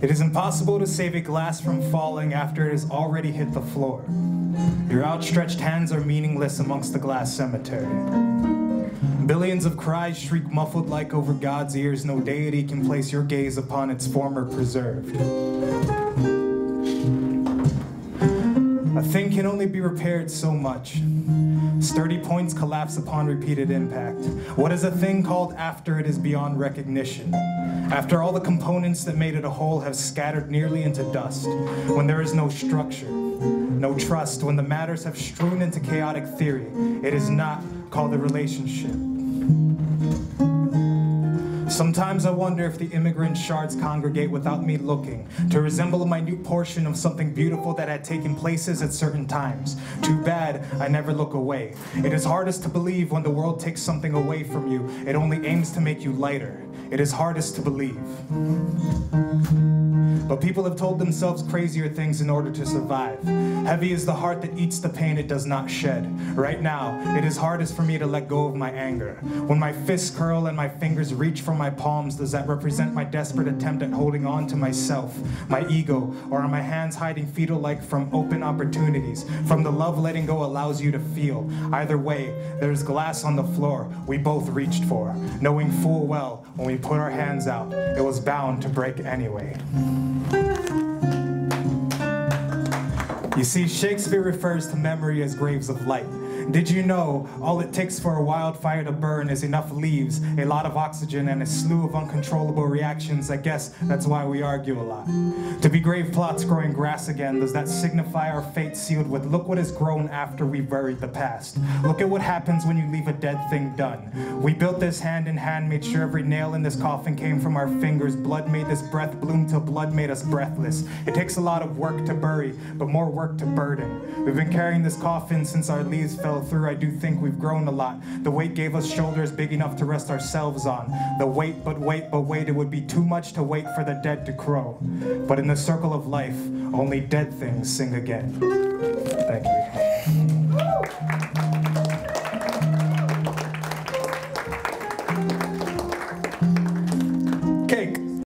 It is impossible to save a glass from falling after it has already hit the floor. Your outstretched hands are meaningless amongst the glass cemetery. Billions of cries shriek muffled like over God's ears. No deity can place your gaze upon its former preserved. A thing can only be repaired so much. Sturdy points collapse upon repeated impact. What is a thing called after it is beyond recognition? After all the components that made it a whole have scattered nearly into dust, when there is no structure, no trust, when the matters have strewn into chaotic theory, it is not called a relationship. Sometimes I wonder if the immigrant shards congregate without me looking, to resemble a minute portion of something beautiful that had taken places at certain times. Too bad I never look away. It is hardest to believe when the world takes something away from you. It only aims to make you lighter. It is hardest to believe. But people have told themselves crazier things in order to survive. Heavy is the heart that eats the pain it does not shed. Right now, it is hardest for me to let go of my anger. When my fists curl and my fingers reach for my palms, does that represent my desperate attempt at holding on to myself, my ego, or are my hands hiding fetal-like from open opportunities, from the love letting go allows you to feel? Either way, there's glass on the floor we both reached for, knowing full well when we put our hands out, it was bound to break anyway. You see, Shakespeare refers to memory as graves of light. Did you know all it takes for a wildfire to burn is enough leaves, a lot of oxygen, and a slew of uncontrollable reactions? I guess that's why we argue a lot. To be grave plots growing grass again, does that signify our fate sealed with look what has grown after we buried the past? Look at what happens when you leave a dead thing done. We built this hand in hand, made sure every nail in this coffin came from our fingers. Blood made this breath bloom till blood made us breathless. It takes a lot of work to bury, but more work to burden. We've been carrying this coffin since our leaves fell through. I do think we've grown a lot. The weight gave us shoulders big enough to rest ourselves on. The wait, but wait, but wait, it would be too much to wait for the dead to crow. But in the circle of life, only dead things sing again. Thank you.